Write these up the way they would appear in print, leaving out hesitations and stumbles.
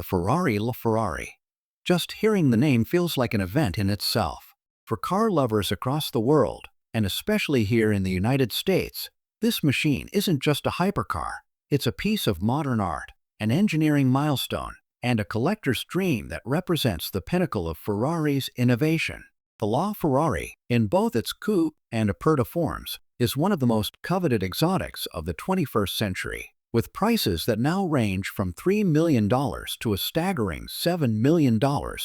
Ferrari LaFerrari. Just hearing the name feels like an event in itself. For car lovers across the world, and especially here in the United States, this machine isn't just a hypercar. It's a piece of modern art, an engineering milestone, and a collector's dream that represents the pinnacle of Ferrari's innovation. The LaFerrari, in both its Coupe and Aperta forms, is one of the most coveted exotics of the 21st century, with prices that now range from $3 million to a staggering $7 million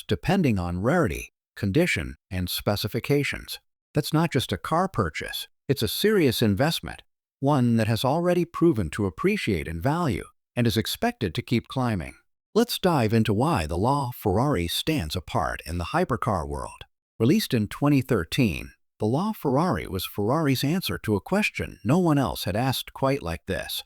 depending on rarity, condition, and specifications. That's not just a car purchase, it's a serious investment, one that has already proven to appreciate in value and is expected to keep climbing. Let's dive into why the LaFerrari stands apart in the hypercar world. Released in 2013, the LaFerrari was Ferrari's answer to a question no one else had asked quite like this.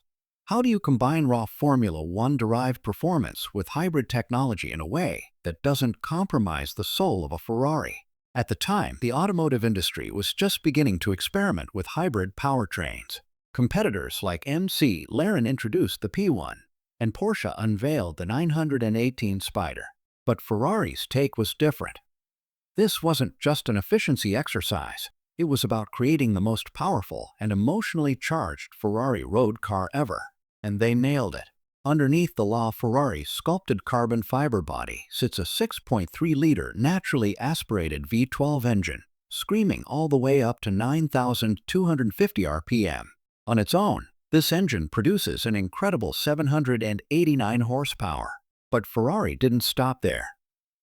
How do you combine raw Formula One-derived performance with hybrid technology in a way that doesn't compromise the soul of a Ferrari? At the time, the automotive industry was just beginning to experiment with hybrid powertrains. Competitors like McLaren introduced the P1, and Porsche unveiled the 918 Spider. But Ferrari's take was different. This wasn't just an efficiency exercise. It was about creating the most powerful and emotionally charged Ferrari road car ever. And they nailed it. Underneath the LaFerrari's sculpted carbon fiber body sits a 6.3-liter naturally aspirated V12 engine, screaming all the way up to 9,250 RPM. On its own, this engine produces an incredible 789 horsepower. But Ferrari didn't stop there.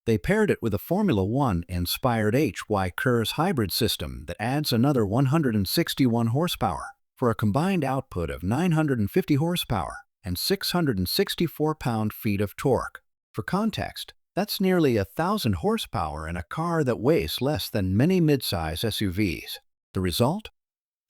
They paired it with a Formula One-inspired HY-KERS hybrid system that adds another 161 horsepower, for a combined output of 950 horsepower and 664 pound-feet of torque. For context, that's nearly 1,000 horsepower in a car that weighs less than many midsize SUVs. The result?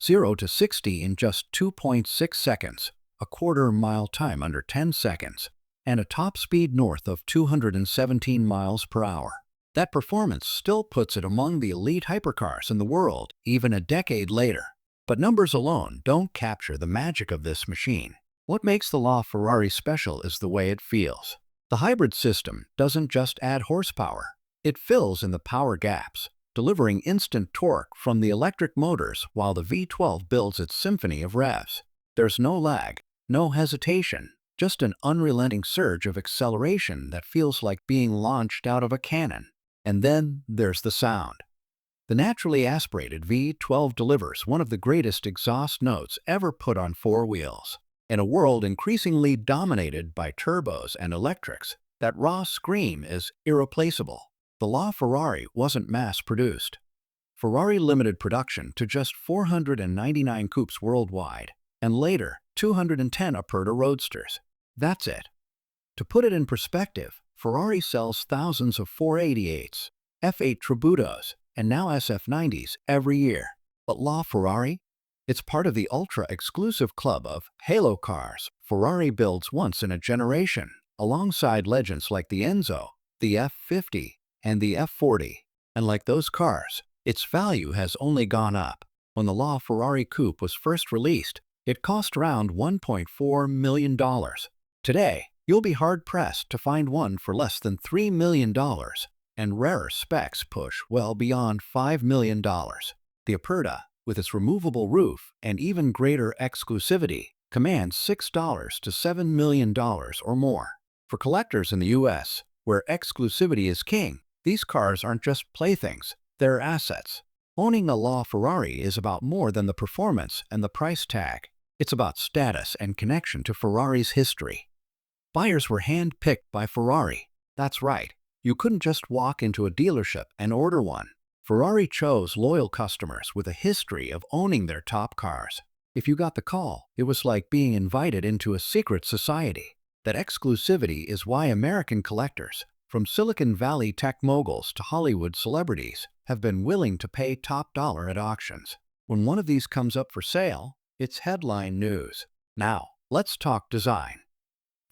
0 to 60 in just 2.6 seconds, a quarter-mile time under 10 seconds, and a top speed north of 217 miles per hour. That performance still puts it among the elite hypercars in the world, even a decade later. But numbers alone don't capture the magic of this machine. What makes the LaFerrari special is the way it feels. The hybrid system doesn't just add horsepower. It fills in the power gaps, delivering instant torque from the electric motors while the V12 builds its symphony of revs. There's no lag, no hesitation, just an unrelenting surge of acceleration that feels like being launched out of a cannon. And then there's the sound. The naturally aspirated V12 delivers one of the greatest exhaust notes ever put on four wheels. In a world increasingly dominated by turbos and electrics, that raw scream is irreplaceable. The LaFerrari wasn't mass-produced. Ferrari limited production to just 499 coupes worldwide, and later 210 Aperta roadsters. That's it. To put it in perspective, Ferrari sells thousands of 488s, F8 Tributos, and now SF90s every year. But LaFerrari? It's part of the ultra-exclusive club of halo cars Ferrari builds once in a generation, alongside legends like the Enzo, the F50, and the F40. And like those cars, its value has only gone up. When the LaFerrari Coupe was first released, it cost around $1.4 million. Today, you'll be hard-pressed to find one for less than $3 million, and rarer specs push well beyond $5 million. The Aperta, with its removable roof and even greater exclusivity, commands $6 to $7 million or more. For collectors in the US, where exclusivity is king, these cars aren't just playthings, they're assets. Owning a LaFerrari is about more than the performance and the price tag. It's about status and connection to Ferrari's history. Buyers were hand-picked by Ferrari. That's right. You couldn't just walk into a dealership and order one. Ferrari chose loyal customers with a history of owning their top cars. If you got the call, it was like being invited into a secret society. That exclusivity is why American collectors, from Silicon Valley tech moguls to Hollywood celebrities, have been willing to pay top dollar at auctions. When one of these comes up for sale, it's headline news. Now, let's talk design.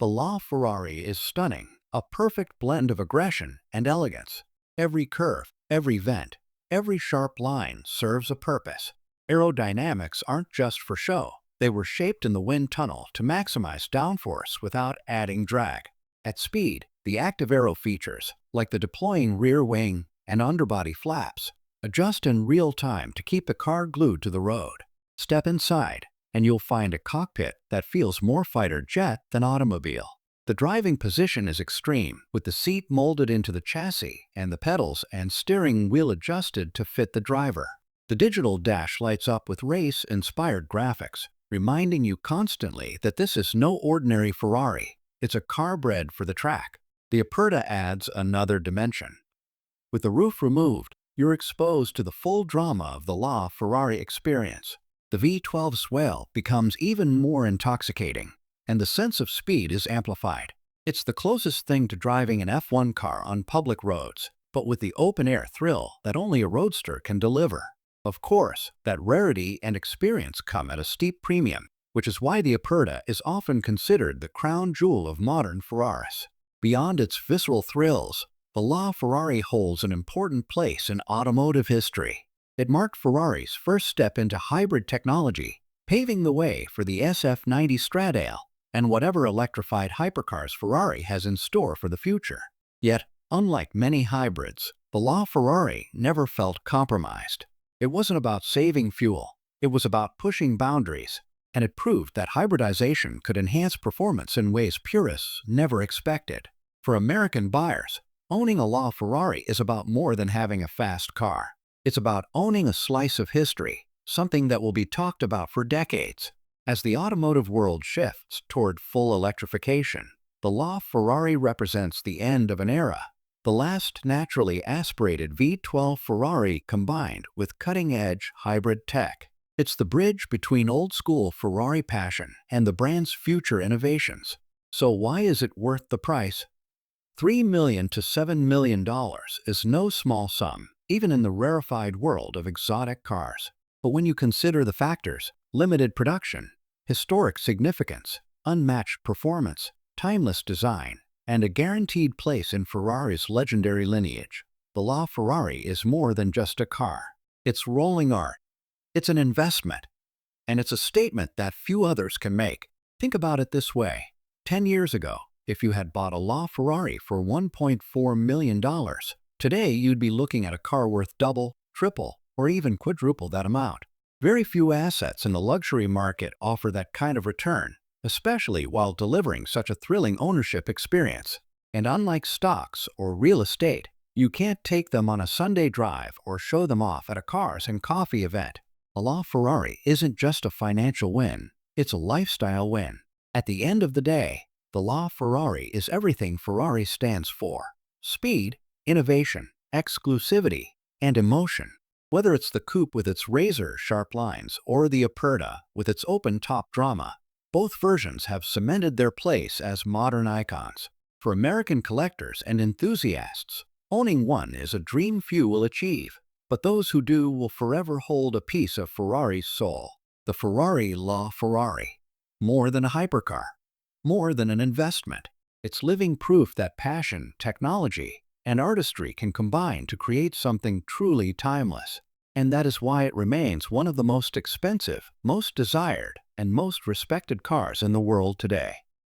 The LaFerrari is stunning, a perfect blend of aggression and elegance. Every curve, every vent, every sharp line serves a purpose. Aerodynamics aren't just for show. They were shaped in the wind tunnel to maximize downforce without adding drag. At speed, The active aero features, like the deploying rear wing and underbody flaps, adjust in real time to keep the car glued to the road. Step inside, and you'll find a cockpit that feels more fighter jet than automobile. The driving position is extreme, with the seat molded into the chassis and the pedals and steering wheel adjusted to fit the driver. The digital dash lights up with race-inspired graphics, reminding you constantly that this is no ordinary Ferrari. It's a car bred for the track. The Aperta adds another dimension. With the roof removed, you're exposed to the full drama of the LaFerrari experience. The V12 swell becomes even more intoxicating, and the sense of speed is amplified. It's the closest thing to driving an F1 car on public roads, but with the open-air thrill that only a roadster can deliver. Of course, that rarity and experience come at a steep premium, which is why the Aperta is often considered the crown jewel of modern Ferraris. Beyond its visceral thrills, the LaFerrari holds an important place in automotive history. It marked Ferrari's first step into hybrid technology, paving the way for the SF90 Stradale and whatever electrified hypercars Ferrari has in store for the future. Yet, unlike many hybrids, the LaFerrari never felt compromised. It wasn't about saving fuel, it was about pushing boundaries, and it proved that hybridization could enhance performance in ways purists never expected. For American buyers, owning a LaFerrari is about more than having a fast car. It's about owning a slice of history, something that will be talked about for decades. As the automotive world shifts toward full electrification, the LaFerrari represents the end of an era, the last naturally aspirated V12 Ferrari combined with cutting-edge hybrid tech. It's the bridge between old-school Ferrari passion and the brand's future innovations. So why is it worth the price? $3 million to $7 million is no small sum, even in the rarefied world of exotic cars. But when you consider the factors, limited production, historic significance, unmatched performance, timeless design, and a guaranteed place in Ferrari's legendary lineage, the LaFerrari is more than just a car. It's rolling art. It's an investment. And it's a statement that few others can make. Think about it this way. 10 years ago, if you had bought a LaFerrari for $1.4 million, today you'd be looking at a car worth double, triple, or even quadruple that amount. Very few assets in the luxury market offer that kind of return, especially while delivering such a thrilling ownership experience. And unlike stocks or real estate, you can't take them on a Sunday drive or show them off at a cars and coffee event. A LaFerrari isn't just a financial win, it's a lifestyle win. At the end of the day, the LaFerrari is everything Ferrari stands for: speed, innovation, exclusivity, and emotion. Whether it's the Coupe with its razor-sharp lines or the Aperta with its open-top drama, both versions have cemented their place as modern icons. For American collectors and enthusiasts, owning one is a dream few will achieve, but those who do will forever hold a piece of Ferrari's soul. The Ferrari LaFerrari. More than a hypercar. More than an investment. It's living proof that passion, technology, and artistry can combine to create something truly timeless. And that is why it remains one of the most expensive, most desired, and most respected cars in the world today.